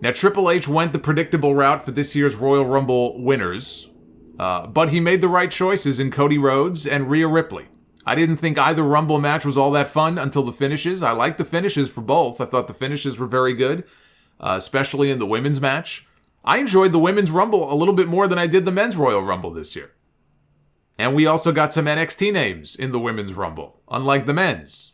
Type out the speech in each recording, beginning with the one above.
Now, Triple H went the predictable route for this year's Royal Rumble winners, but he made the right choices in Cody Rhodes and Rhea Ripley. I didn't think either Rumble match was all that fun until the finishes. I liked the finishes for both. I thought the finishes were very good, especially in the women's match. I enjoyed the women's Rumble a little bit more than I did the men's Royal Rumble this year. And we also got some NXT names in the women's Rumble, unlike the men's.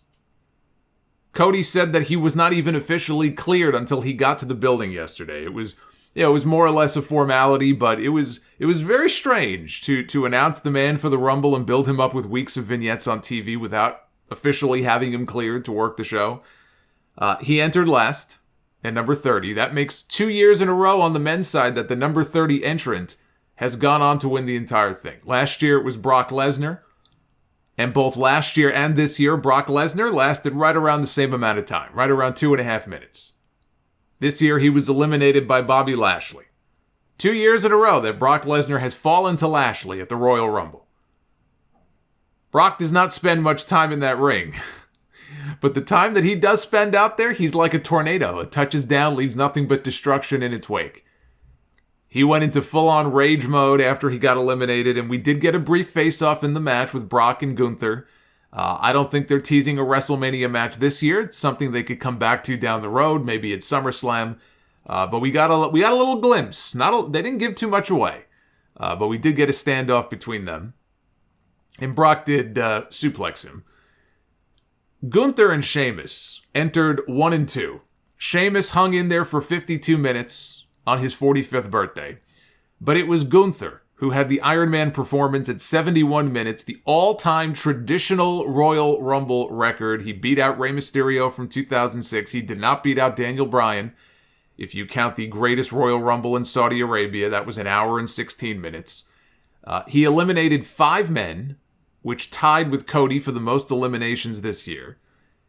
Cody said that he was not even officially cleared until he got to the building yesterday. It was more or less a formality, but it was very strange to announce the man for the Rumble and build him up with weeks of vignettes on TV without officially having him cleared to work the show. He entered last at number 30. That makes 2 years in a row on the men's side that the number 30 entrant has gone on to win the entire thing. Last year it was Brock Lesnar. And both last year and this year, Brock Lesnar lasted right around the same amount of time, right around 2.5 minutes. This year, he was eliminated by Bobby Lashley. 2 years in a row that Brock Lesnar has fallen to Lashley at the Royal Rumble. Brock does not spend much time in that ring. But the time that he does spend out there, he's like a tornado. It touches down, leaves nothing but destruction in its wake. He went into full-on rage mode after he got eliminated, and we did get a brief face-off in the match with Brock and Gunther. I don't think they're teasing a WrestleMania match this year. It's something they could come back to down the road, maybe at SummerSlam. But we got a little glimpse. They didn't give too much away, but we did get a standoff between them. And Brock did suplex him. Gunther and Sheamus entered 1 and 2. Sheamus hung in there for 52 minutes on his 45th birthday. But it was Gunther who had the Iron Man performance at 71 minutes, the all-time traditional Royal Rumble record. He beat out Rey Mysterio from 2006. He did not beat out Daniel Bryan. If you count the greatest Royal Rumble in Saudi Arabia, that was 1 hour and 16 minutes. He eliminated 5 men, which tied with Cody for the most eliminations this year.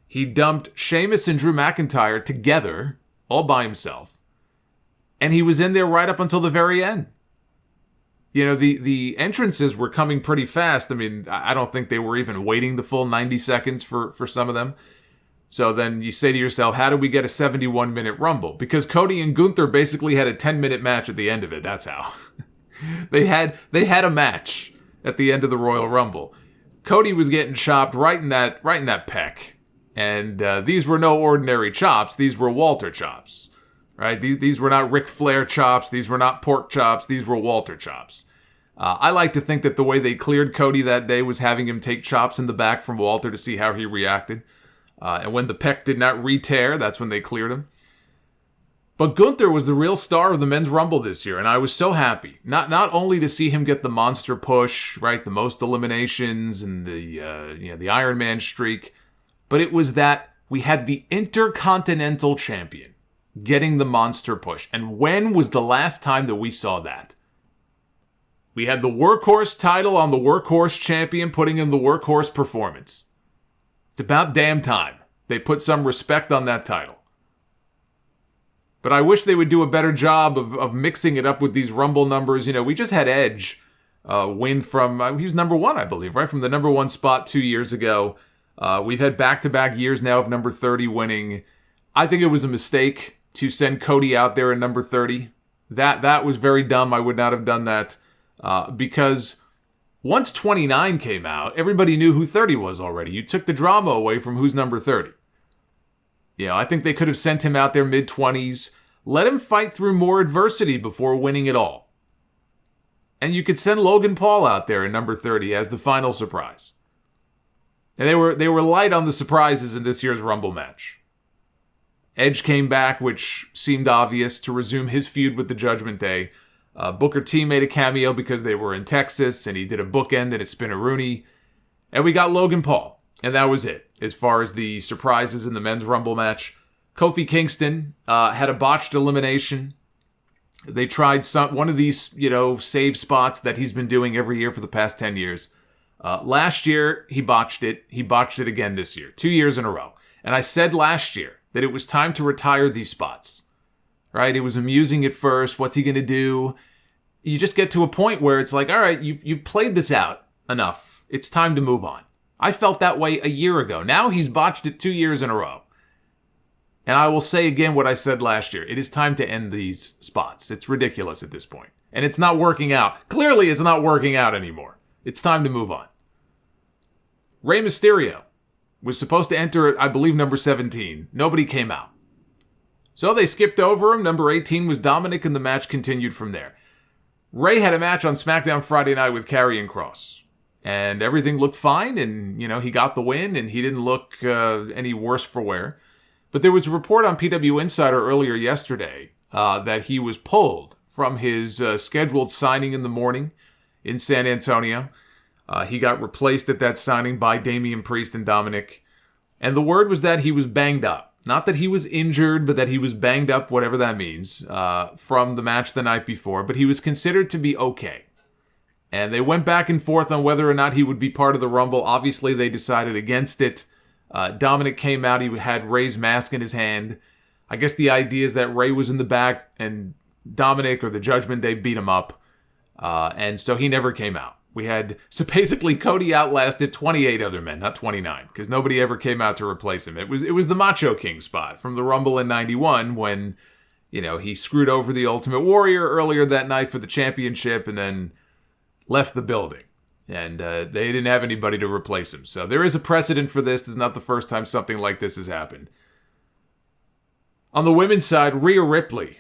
He dumped Sheamus and Drew McIntyre together, all by himself. And he was in there right up until the very end. You know, the entrances were coming pretty fast. I mean, I don't think they were even waiting the full 90 seconds for some of them. So then you say to yourself, how do we get a 71-minute Rumble? Because Cody and Gunther basically had a 10-minute match at the end of it. That's how. They had a match at the end of the Royal Rumble. Cody was getting chopped right in that pec. And these were no ordinary chops. These were Walter chops. Right? These were not Ric Flair chops. These were not pork chops. These were Walter chops. I like to think that the way they cleared Cody that day was having him take chops in the back from Walter to see how he reacted. And when the pec did not re-tear, that's when they cleared him. But Gunther was the real star of the Men's Rumble this year, and I was so happy. Not only to see him get the monster push, right, the most eliminations and the Iron Man streak, but it was that we had the Intercontinental Champion getting the monster push. And when was the last time that we saw that? We had the workhorse title on the workhorse champion putting in the workhorse performance. It's about damn time they put some respect on that title. But I wish they would do a better job of mixing it up with these Rumble numbers. You know, we just had Edge win from, he was number 1, I believe, right? From the number 1 spot 2 years ago. We've had back-to-back years now of number 30 winning. I think it was a mistake to send Cody out there at number 30. That was very dumb. I would not have done that. Because once 29 came out, everybody knew who 30 was already. You took the drama away from who's number 30. You know, I think they could have sent him out there mid-20s. Let him fight through more adversity before winning it all. And you could send Logan Paul out there at number 30 as the final surprise. And they were light on the surprises in this year's Rumble match. Edge came back, which seemed obvious, to resume his feud with the Judgment Day. Booker T made a cameo because they were in Texas, and he did a bookend and a spin-a-rooney. And we got Logan Paul, and that was it, as far as the surprises in the Men's Rumble match. Kofi Kingston had a botched elimination. They tried one of these, save spots that he's been doing every year for the past 10 years. Last year, he botched it. He botched it again this year, 2 years in a row. And I said last year that it was time to retire these spots, right? It was amusing at first. What's he going to do? You just get to a point where it's like, all right, you've played this out enough. It's time to move on. I felt that way a year ago. Now he's botched it 2 years in a row. And I will say again what I said last year. It is time to end these spots. It's ridiculous at this point. And it's not working out. Clearly, it's not working out anymore. It's time to move on. Rey Mysterio was supposed to enter at, I believe, number 17. Nobody came out. So they skipped over him. Number 18 was Dominic, and the match continued from there. Rey had a match on SmackDown Friday night with Karrion Kross. And everything looked fine, and, he got the win, and he didn't look any worse for wear. But there was a report on PW Insider earlier yesterday that he was pulled from his scheduled signing in the morning in San Antonio. He got replaced at that signing by Damian Priest and Dominic. And the word was that he was banged up. Not that he was injured, but that he was banged up, whatever that means, from the match the night before. But he was considered to be okay. And they went back and forth on whether or not he would be part of the Rumble. Obviously, they decided against it. Dominic came out. He had Rey's mask in his hand. I guess the idea is that Rey was in the back and Dominic or the Judgment Day beat him up. And so he never came out. So basically Cody outlasted 28 other men, not 29, because nobody ever came out to replace him. It was the Macho King spot from the Rumble in 91 when, he screwed over the Ultimate Warrior earlier that night for the championship and then left the building. And they didn't have anybody to replace him. So there is a precedent for this. This is not the first time something like this has happened. On the women's side, Rhea Ripley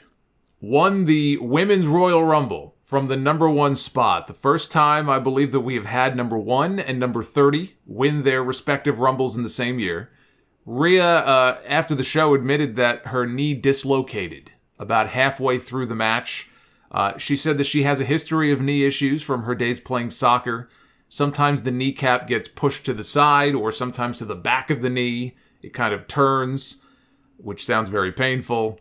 won the Women's Royal Rumble from the number 1 spot. The first time I believe that we have had number 1 and number 30 win their respective Rumbles in the same year. Rhea, after the show, admitted that her knee dislocated about halfway through the match. She said that she has a history of knee issues from her days playing soccer. Sometimes the kneecap gets pushed to the side or sometimes to the back of the knee. It kind of turns, which sounds very painful.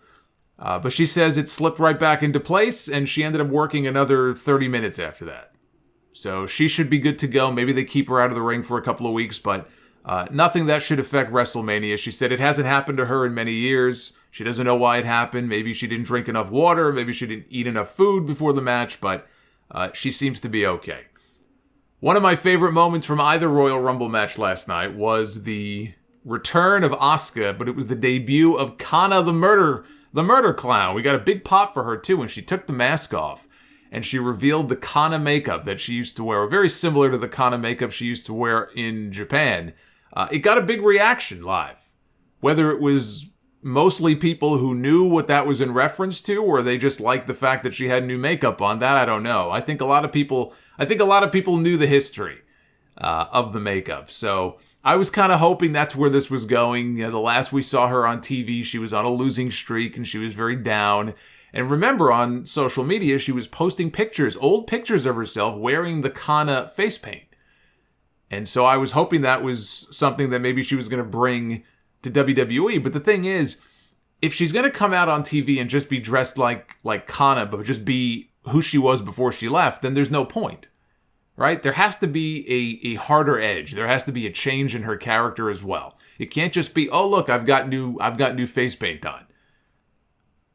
But she says it slipped right back into place and she ended up working another 30 minutes after that. So she should be good to go. Maybe they keep her out of the ring for a couple of weeks, but nothing that should affect WrestleMania. She said it hasn't happened to her in many years. She doesn't know why it happened. Maybe she didn't drink enough water. Maybe she didn't eat enough food before the match, but she seems to be okay. One of my favorite moments from either Royal Rumble match last night was the return of Asuka, but it was the debut of Kana the murder clown. We got a big pop for her too when she took the mask off and she revealed the Kana makeup that she used to wear, very similar to the Kana makeup she used to wear in Japan. It got a big reaction live. Whether it was mostly people who knew what that was in reference to, or they just liked the fact that she had new makeup on, that I don't know. I think a lot of people knew the history of the makeup. So I was kind of hoping that's where this was going. The last we saw her on TV, she was on a losing streak and she was very down. And remember, on social media, she was posting old pictures of herself wearing the Kana face paint. And so I was hoping that was something that maybe she was going to bring to WWE. But the thing is, if she's going to come out on TV and just be dressed like Kana, but just be who she was before she left, then there's no point, right? There has to be a harder edge. There has to be a change in her character as well. It can't just be, oh look, I've got new face paint on.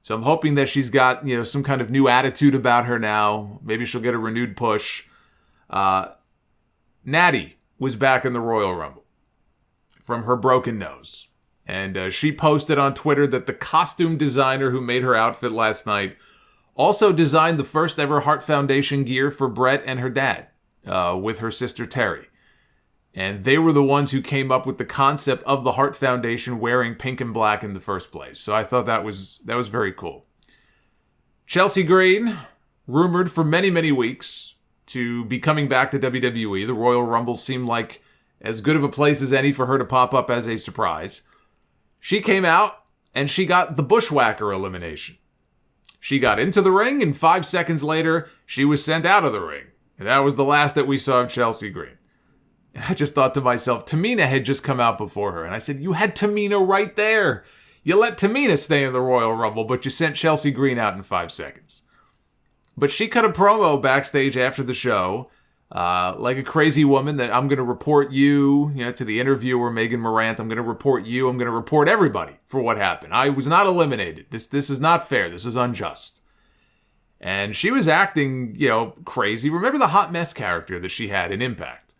So I'm hoping that she's got some kind of new attitude about her now. Maybe she'll get a renewed push. Natty was back in the Royal Rumble from her broken nose. And she posted on Twitter that the costume designer who made her outfit last night also designed the first ever Heart Foundation gear for Brett and her dad with her sister Terry. And they were the ones who came up with the concept of the Heart Foundation wearing pink and black in the first place. So I thought that was very cool. Chelsea Green, rumored for many, many weeks to be coming back to WWE. The Royal Rumble seemed like as good of a place as any for her to pop up as a surprise. She came out and she got the Bushwhacker elimination. She got into the ring and 5 seconds later, she was sent out of the ring. And that was the last that we saw of Chelsea Green. And I just thought to myself, Tamina had just come out before her. And I said, you had Tamina right there. You let Tamina stay in the Royal Rumble, but you sent Chelsea Green out in 5 seconds. But she cut a promo backstage after the show, like a crazy woman, that I'm going to report you, to the interviewer, Megan Morant. I'm going to report you. I'm going to report everybody for what happened. I was not eliminated. This is not fair. This is unjust. And she was acting, crazy. Remember the hot mess character that she had in Impact?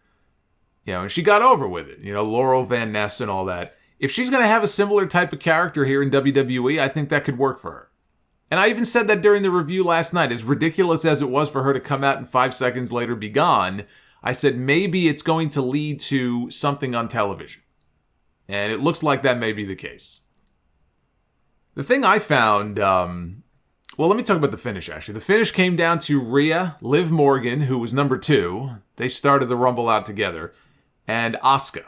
And she got over with it. Laurel Van Ness and all that. If she's going to have a similar type of character here in WWE, I think that could work for her. And I even said that during the review last night. As ridiculous as it was for her to come out and 5 seconds later be gone, I said maybe it's going to lead to something on television. And it looks like that may be the case. The thing I found, well, let me talk about the finish, actually. The finish came down to Rhea, Liv Morgan, who was number 2. They started the Rumble out together, and Asuka.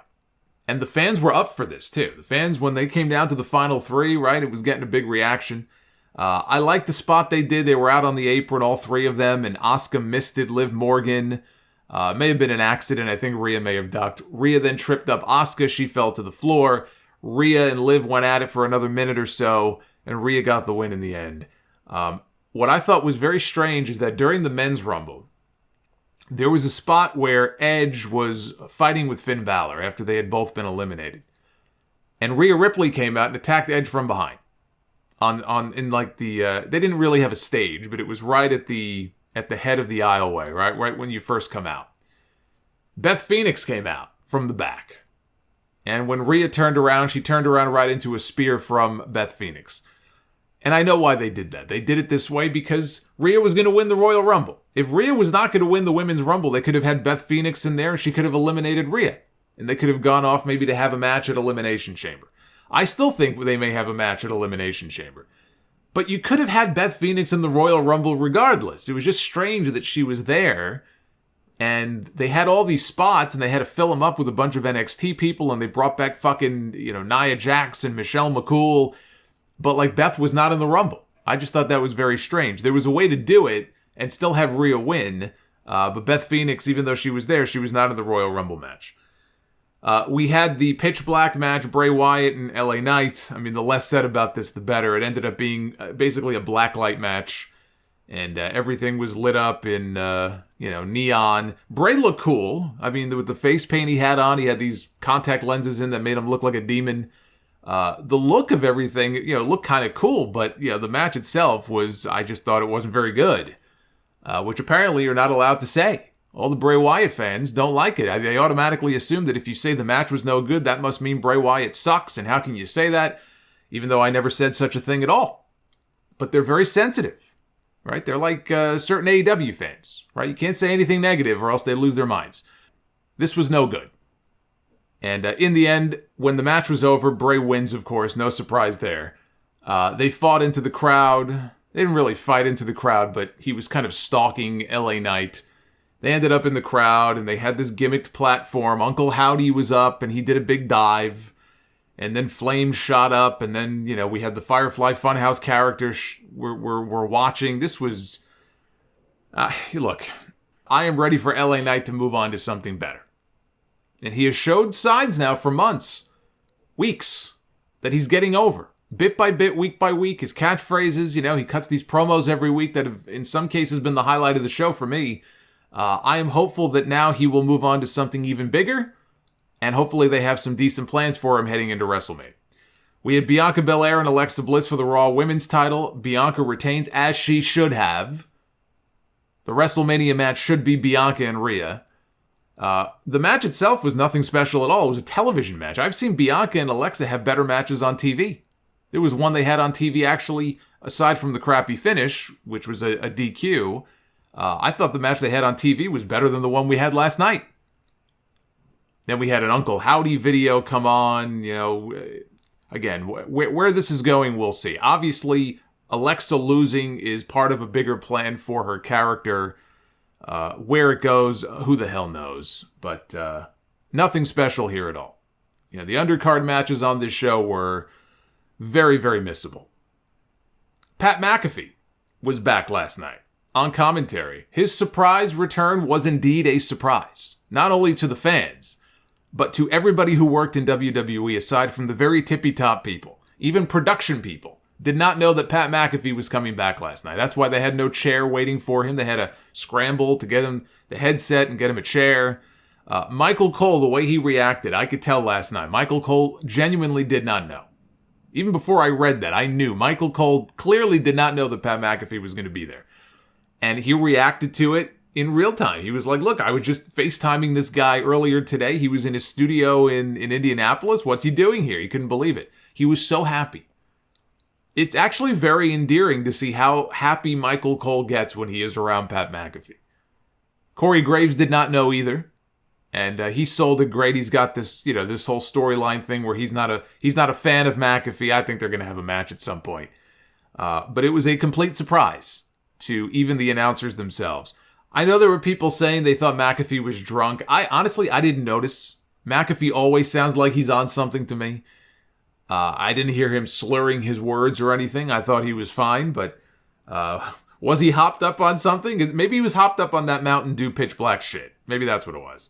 And the fans were up for this, too. The fans, when they came down to the final 3, right, it was getting a big reaction. I liked the spot they did. They were out on the apron, all 3 of them, and Asuka misted Liv Morgan. May have been an accident. I think Rhea may have ducked. Rhea then tripped up Asuka. She fell to the floor. Rhea and Liv went at it for another minute or so, and Rhea got the win in the end. What I thought was very strange is that during the men's Rumble, there was a spot where Edge was fighting with Finn Balor after they had both been eliminated. And Rhea Ripley came out and attacked Edge from behind. They didn't really have a stage, but it was right at the head of the aisleway, right when you first come out. Beth Phoenix came out from the back. And when Rhea turned around, she turned around right into a spear from Beth Phoenix. And I know why they did that. They did it this way because Rhea was going to win the Royal Rumble. If Rhea was not going to win the Women's Rumble, they could have had Beth Phoenix in there and she could have eliminated Rhea. And they could have gone off maybe to have a match at Elimination Chamber. I still think they may have a match at Elimination Chamber. But you could have had Beth Phoenix in the Royal Rumble regardless. It was just strange that she was there. And they had all these spots and they had to fill them up with a bunch of NXT people. And they brought back fucking, Nia Jax and Michelle McCool. But Beth was not in the Rumble. I just thought that was very strange. There was a way to do it and still have Rhea win. But Beth Phoenix, even though she was there, she was not in the Royal Rumble match. We had the pitch black match, Bray Wyatt and LA Knight. I mean, the less said about this, the better. It ended up being basically a black light match. And everything was lit up in, neon. Bray looked cool. I mean, with the face paint he had on, he had these contact lenses in that made him look like a demon. The look of everything, looked kind of cool. But, the match itself I just thought it wasn't very good. Which apparently you're not allowed to say. All the Bray Wyatt fans don't like it. They automatically assume that if you say the match was no good, that must mean Bray Wyatt sucks. And how can you say that? Even though I never said such a thing at all. But they're very sensitive, right? They're like certain AEW fans, right? You can't say anything negative or else they lose their minds. This was no good. And in the end, when the match was over, Bray wins, of course. No surprise there. They fought into the crowd. They didn't really fight into the crowd, but he was kind of stalking LA Knight. They ended up in the crowd, and they had this gimmicked platform. Uncle Howdy was up, and he did a big dive. And then flames shot up, and then, we had the Firefly Funhouse characters we're watching. This was... look, I am ready for LA Knight to move on to something better. And he has showed signs now for months, weeks, that he's getting over. Bit by bit, week by week, his catchphrases, he cuts these promos every week that have, in some cases, been the highlight of the show for me. I am hopeful that now he will move on to something even bigger, and hopefully they have some decent plans for him heading into WrestleMania. We had Bianca Belair and Alexa Bliss for the Raw Women's title. Bianca retains, as she should have. The WrestleMania match should be Bianca and Rhea. The match itself was nothing special at all. It was a television match. I've seen Bianca and Alexa have better matches on TV. There was one they had on TV actually, aside from the crappy finish, which was a DQ. I thought the match they had on TV was better than the one we had last night. Then we had an Uncle Howdy video come on. Again, where this is going, we'll see. Obviously, Alexa losing is part of a bigger plan for her character. Where it goes, who the hell knows? But nothing special here at all. The undercard matches on this show were very, very missable. Pat McAfee was back last night on commentary. His surprise return was indeed a surprise. Not only to the fans, but to everybody who worked in WWE aside from the very tippy-top people. Even production people did not know that Pat McAfee was coming back last night. That's why they had no chair waiting for him. They had to scramble to get him the headset and get him a chair. Michael Cole, the way he reacted, I could tell last night. Michael Cole genuinely did not know. Even before I read that, I knew. Michael Cole clearly did not know that Pat McAfee was going to be there. And he reacted to it in real time. He was like, look, I was just FaceTiming this guy earlier today. He was in his studio in Indianapolis. What's he doing here? He couldn't believe it. He was so happy. It's actually very endearing to see how happy Michael Cole gets when he is around Pat McAfee. Corey Graves did not know either. And he sold it great. He's got this, this whole storyline thing where he's not a fan of McAfee. I think they're going to have a match at some point. But it was a complete surprise to even the announcers themselves. I know there were people saying they thought McAfee was drunk. I didn't notice. McAfee always sounds like he's on something to me. I didn't hear him slurring his words or anything. I thought he was fine, but was he hopped up on something? Maybe he was hopped up on that Mountain Dew pitch black shit. Maybe that's what it was.